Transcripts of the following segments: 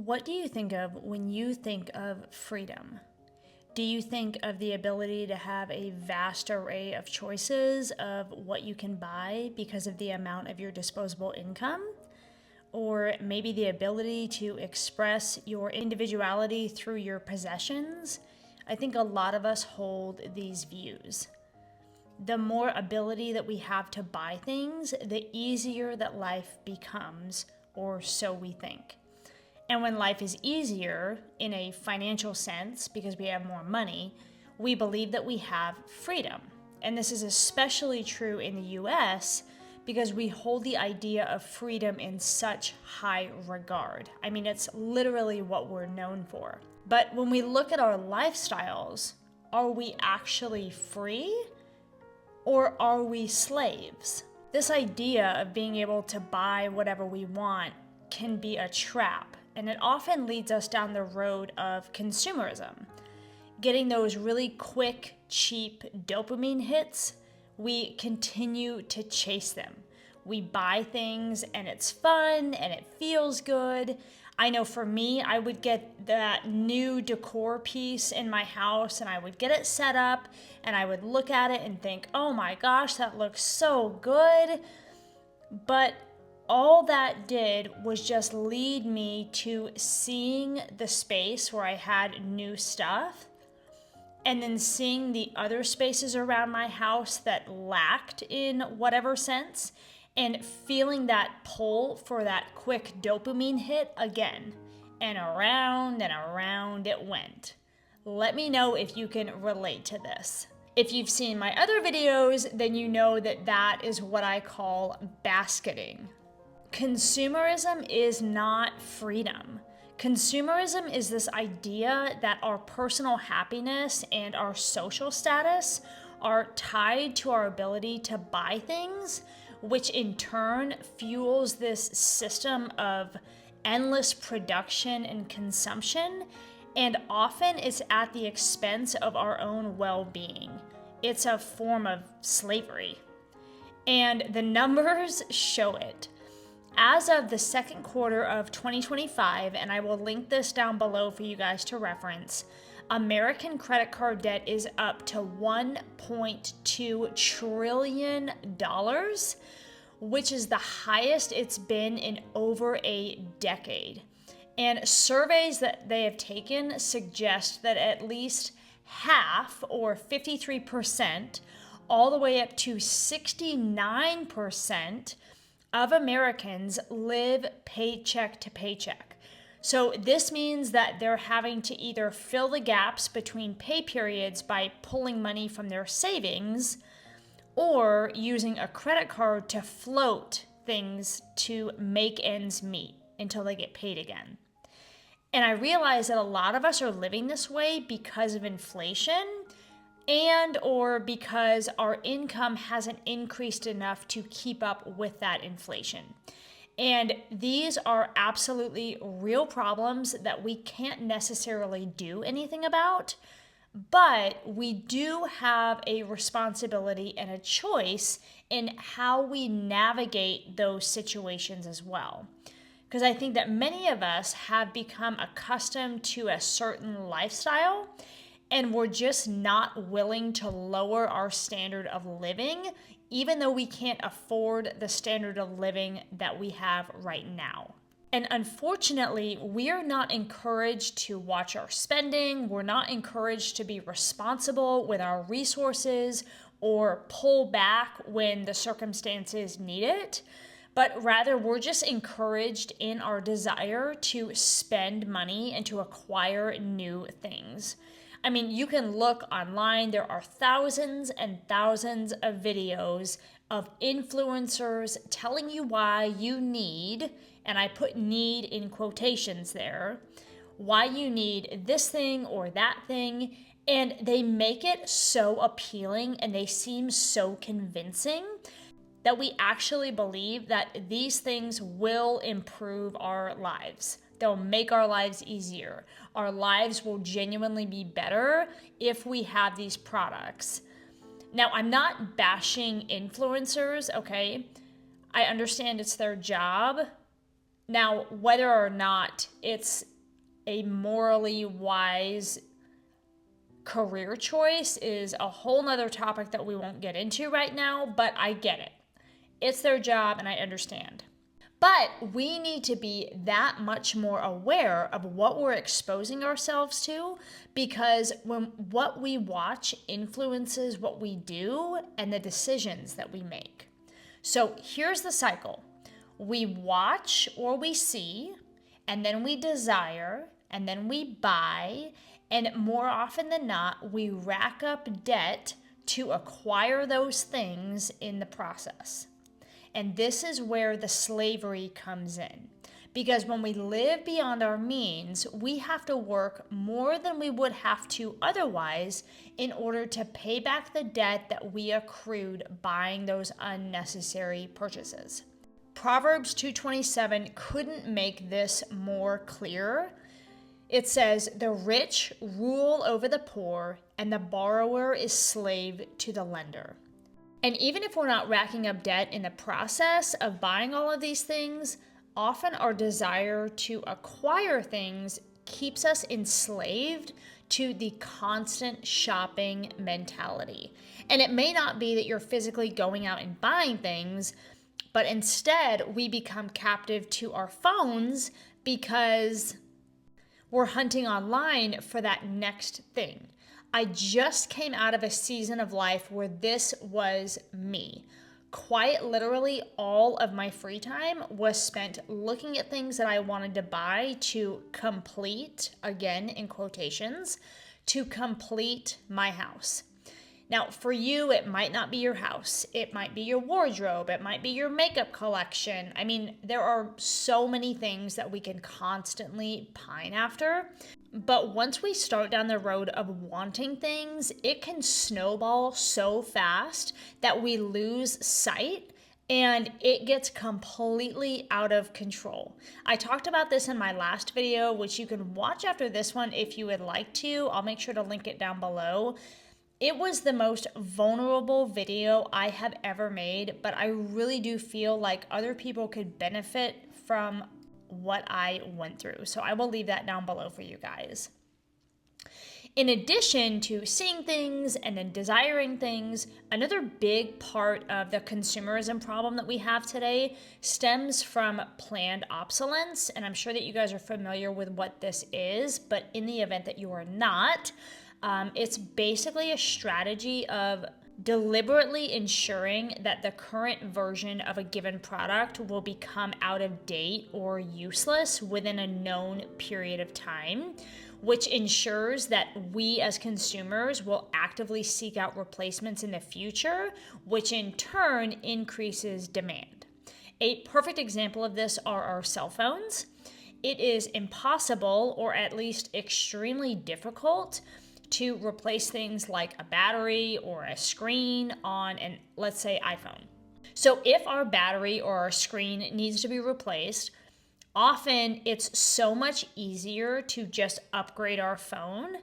What do you think of when you think of freedom? Do you think of the ability to have a vast array of choices of what you can buy because of the amount of your disposable income? Or maybe the ability to express your individuality through your possessions? I think a lot of us hold these views. The more ability that we have to buy things, the easier that life becomes, or so we think. And when life is easier in a financial sense, because we have more money, we believe that we have freedom. And this is especially true in the US because we hold the idea of freedom in such high regard. I mean, it's literally what we're known for. But when we look at our lifestyles, are we actually free or are we slaves? This idea of being able to buy whatever we want can be a trap. And it often leads us down the road of consumerism. Getting those really quick, cheap dopamine hits, we continue to chase them. We buy things and it's fun and it feels good. I know for me, I would get that new decor piece in my house and I would get it set up and I would look at it and think, oh my gosh, that looks so good. But all that did was just lead me to seeing the space where I had new stuff and then seeing the other spaces around my house that lacked in whatever sense and feeling that pull for that quick dopamine hit again. And around it went. Let me know if you can relate to this. If you've seen my other videos, then you know that that is what I call basketing. Consumerism is not freedom. Consumerism is this idea that our personal happiness and our social status are tied to our ability to buy things, which in turn fuels this system of endless production and consumption, and often it's at the expense of our own well-being. It's a form of slavery. And the numbers show it. As of the second quarter of 2025, and I will link this down below for you guys to reference, American credit card debt is up to $1.2 trillion, which is the highest it's been in over a decade. And surveys that they have taken suggest that at least half, or 53%, all the way up to 69%, of Americans live paycheck to paycheck. So this means that they're having to either fill the gaps between pay periods by pulling money from their savings or using a credit card to float things to make ends meet until they get paid again. And I realize that a lot of us are living this way because of inflation and or because our income hasn't increased enough to keep up with that inflation. And these are absolutely real problems that we can't necessarily do anything about, but we do have a responsibility and a choice in how we navigate those situations as well. Because I think that many of us have become accustomed to a certain lifestyle and we're just not willing to lower our standard of living, even though we can't afford the standard of living that we have right now. And unfortunately, we are not encouraged to watch our spending. We're not encouraged to be responsible with our resources or pull back when the circumstances need it. But rather, we're just encouraged in our desire to spend money and to acquire new things. I mean, you can look online. There are thousands and thousands of videos of influencers telling you why you need, and I put need in quotations there, why you need this thing or that thing, and they make it so appealing and they seem so convincing that we actually believe that these things will improve our lives. They'll make our lives easier. Our lives will genuinely be better if we have these products. Now, I'm not bashing influencers, okay? I understand it's their job. Now, whether or not it's a morally wise career choice is a whole nother topic that we won't get into right now, but I get it. It's their job and I understand. But we need to be that much more aware of what we're exposing ourselves to, because when what we watch influences what we do and the decisions that we make. So here's the cycle. We watch or we see, and then we desire, and then we buy, and more often than not, we rack up debt to acquire those things in the process. And this is where the slavery comes in. Because when we live beyond our means, we have to work more than we would have to otherwise in order to pay back the debt that we accrued buying those unnecessary purchases. Proverbs 2:27 couldn't make this more clear. It says, "The rich rule over the poor, and the borrower is slave to the lender." And even if we're not racking up debt in the process of buying all of these things, often our desire to acquire things keeps us enslaved to the constant shopping mentality. And it may not be that you're physically going out and buying things, but instead we become captive to our phones because we're hunting online for that next thing. I just came out of a season of life where this was me. Quite literally, all of my free time was spent looking at things that I wanted to buy to complete, again in quotations, to complete my house. Now, for you, it might not be your house. It might be your wardrobe. It might be your makeup collection. I mean, there are so many things that we can constantly pine after. But once we start down the road of wanting things, it can snowball so fast that we lose sight and it gets completely out of control. I talked about this in my last video, which you can watch after this one if you would like to. I'll make sure to link it down below. It was the most vulnerable video I have ever made, but I really do feel like other people could benefit from what I went through. So I will leave that down below for you guys. In addition to seeing things and then desiring things, another big part of the consumerism problem that we have today stems from planned obsolescence. And I'm sure that you guys are familiar with what this is, but in the event that you are not, it's basically a strategy of deliberately ensuring that the current version of a given product will become out of date or useless within a known period of time, which ensures that we as consumers will actively seek out replacements in the future, which in turn increases demand. A perfect example of this are our cell phones. It is impossible, or at least extremely difficult, to replace things like a battery or a screen on an, let's say, iPhone. So if our battery or our screen needs to be replaced, often it's so much easier to just upgrade our phone,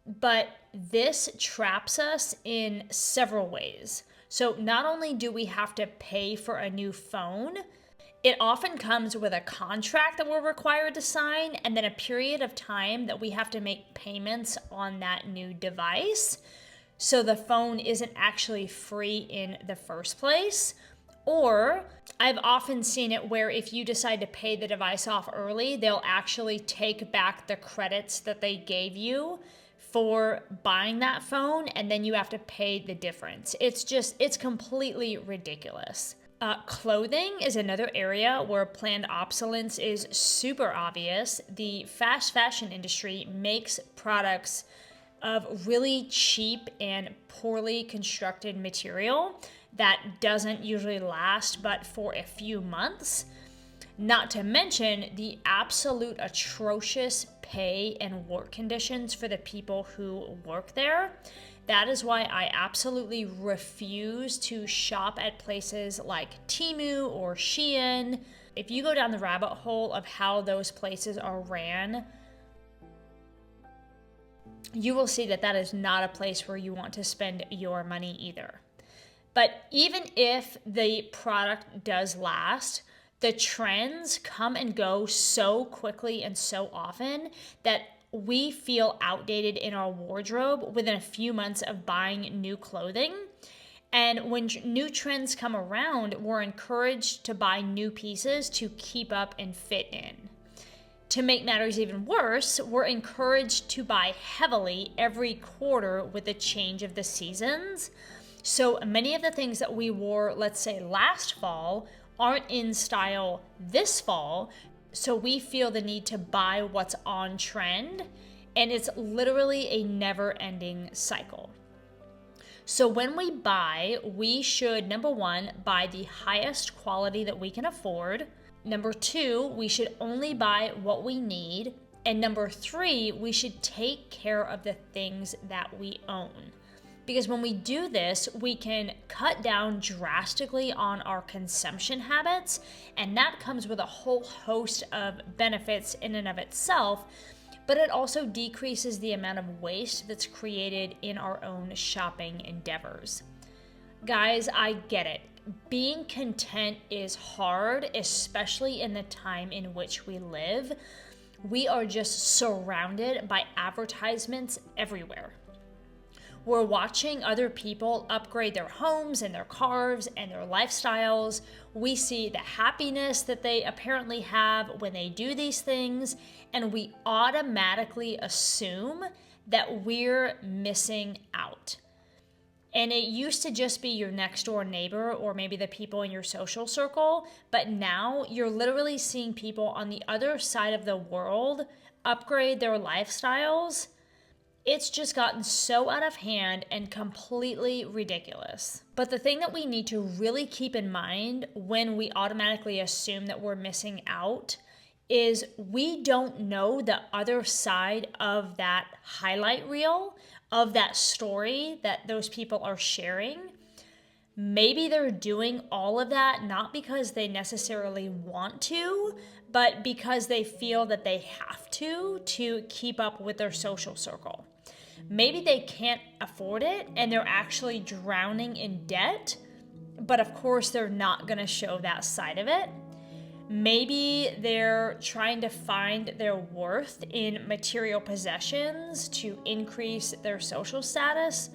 but this traps us in several ways. So not only do we have to pay for a new phone, it often comes with a contract that we're required to sign and then a period of time that we have to make payments on that new device. So the phone isn't actually free in the first place. Or I've often seen it where if you decide to pay the device off early, they'll actually take back the credits that they gave you for buying that phone, and then you have to pay the difference. It's completely ridiculous. Clothing is another area where planned obsolescence is super obvious. The fast fashion industry makes products of really cheap and poorly constructed material that doesn't usually last but for a few months. Not to mention the absolute atrocious pay and work conditions for the people who work there. That is why I absolutely refuse to shop at places like Temu or Shein. If you go down the rabbit hole of how those places are ran, you will see that that is not a place where you want to spend your money either. But even if the product does last, the trends come and go so quickly and so often that we feel outdated in our wardrobe within a few months of buying new clothing. And when new trends come around, we're encouraged to buy new pieces to keep up and fit in. To make matters even worse, we're encouraged to buy heavily every quarter with the change of the seasons. So many of the things that we wore, let's say last fall, aren't in style this fall. So we feel the need to buy what's on trend. And it's literally a never-ending cycle. So when we buy, we should, number one, buy the highest quality that we can afford. Number two, we should only buy what we need. And number three, we should take care of the things that we own. Because when we do this, we can cut down drastically on our consumption habits. And that comes with a whole host of benefits in and of itself. But it also decreases the amount of waste that's created in our own shopping endeavors. Guys, I get it. Being content is hard, especially in the time in which we live. We are just surrounded by advertisements everywhere. We're watching other people upgrade their homes and their cars and their lifestyles. We see the happiness that they apparently have when they do these things, and we automatically assume that we're missing out. And it used to just be your next door neighbor or maybe the people in your social circle, but now you're literally seeing people on the other side of the world upgrade their lifestyles. It's just gotten so out of hand and completely ridiculous. But the thing that we need to really keep in mind when we automatically assume that we're missing out is we don't know the other side of that highlight reel, of that story that those people are sharing. Maybe they're doing all of that not because they necessarily want to, but because they feel that they have to keep up with their social circle. Maybe they can't afford it and they're actually drowning in debt, but of course they're not going to show that side of it. Maybe they're trying to find their worth in material possessions to increase their social status.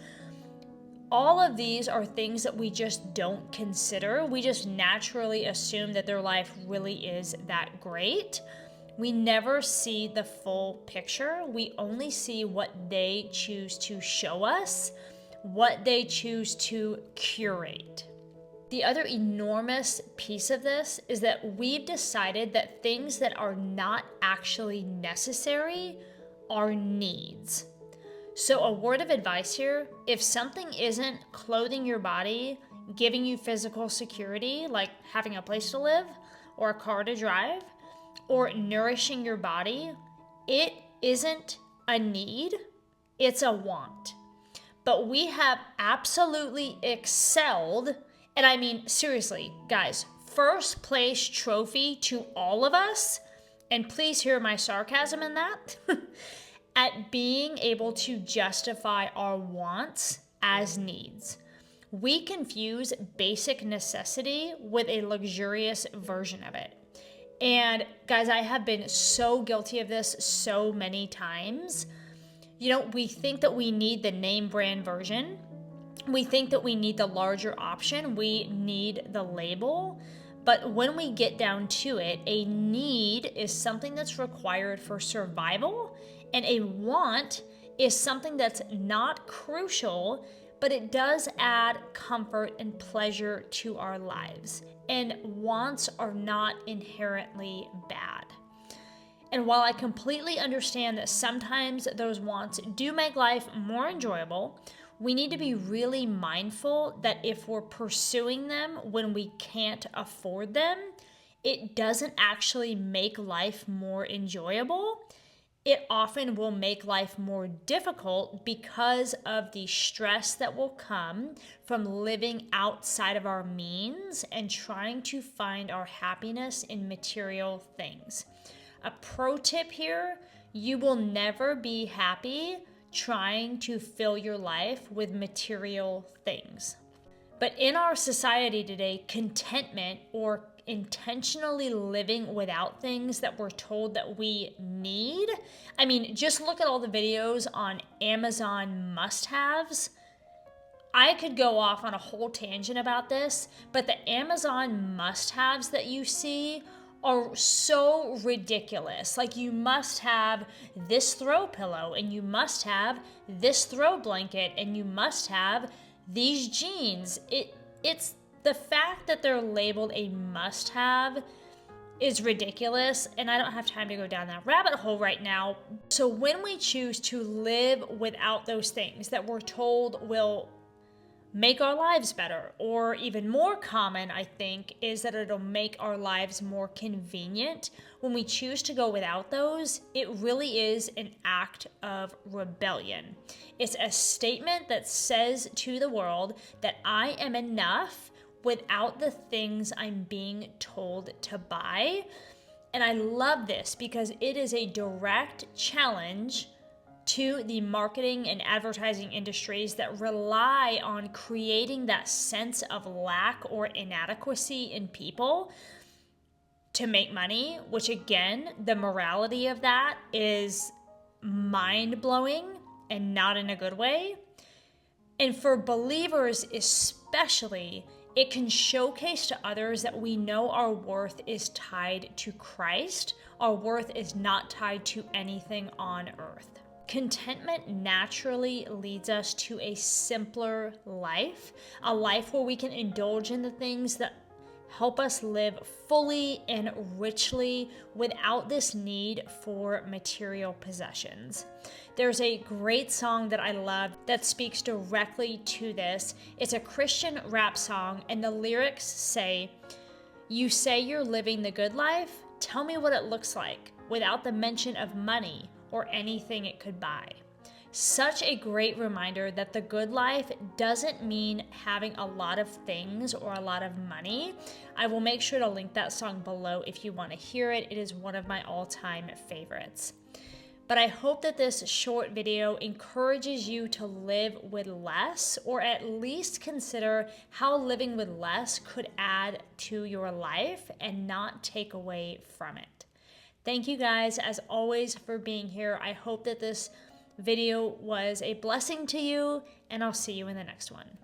All of these are things that we just don't consider. We just naturally assume that their life really is that great. We never see the full picture. We only see what they choose to show us, what they choose to curate. The other enormous piece of this is that we've decided that things that are not actually necessary are needs. So a word of advice here, if something isn't clothing your body, giving you physical security, like having a place to live or a car to drive, or nourishing your body, it isn't a need, it's a want. But we have absolutely excelled, and I mean, seriously, guys, first place trophy to all of us, and please hear my sarcasm in that, at being able to justify our wants as needs. We confuse basic necessity with a luxurious version of it. And guys, I have been so guilty of this so many times. You know, we think that we need the name brand version. We think that we need the larger option. We need the label. But when we get down to it, a need is something that's required for survival, and a want is something that's not crucial, but it does add comfort and pleasure to our lives. And wants are not inherently bad. And while I completely understand that sometimes those wants do make life more enjoyable, we need to be really mindful that if we're pursuing them when we can't afford them, it doesn't actually make life more enjoyable. It often will make life more difficult because of the stress that will come from living outside of our means and trying to find our happiness in material things. A pro tip here, you will never be happy trying to fill your life with material things. But in our society today, contentment or intentionally living without things that we're told that we need. I mean, just look at all the videos on Amazon must-haves. I could go off on a whole tangent about this, but the Amazon must-haves that you see are so ridiculous. Like, you must have this throw pillow, and you must have this throw blanket, and you must have these jeans. It's the fact that they're labeled a must-have is ridiculous, and I don't have time to go down that rabbit hole right now. So when we choose to live without those things that we're told will make our lives better, or even more common, I think, is that it'll make our lives more convenient. When we choose to go without those, it really is an act of rebellion. It's a statement that says to the world that I am enough without the things I'm being told to buy. And I love this because it is a direct challenge to the marketing and advertising industries that rely on creating that sense of lack or inadequacy in people to make money, which again, the morality of that is mind-blowing and not in a good way. And for believers especially, it can showcase to others that we know our worth is tied to Christ. Our worth is not tied to anything on earth. Contentment naturally leads us to a simpler life, a life where we can indulge in the things that help us live fully and richly without this need for material possessions. There's a great song that I love that speaks directly to this. It's a Christian rap song, and the lyrics say, "You say you're living the good life? Tell me what it looks like without the mention of money or anything it could buy." Such a great reminder that the good life doesn't mean having a lot of things or a lot of money. I will make sure to link that song below if you want to hear it. It is one of my all-time favorites. But I hope that this short video encourages you to live with less, or at least consider how living with less could add to your life and not take away from it. Thank you guys, as always, for being here. I hope that this video was a blessing to you, and I'll see you in the next one.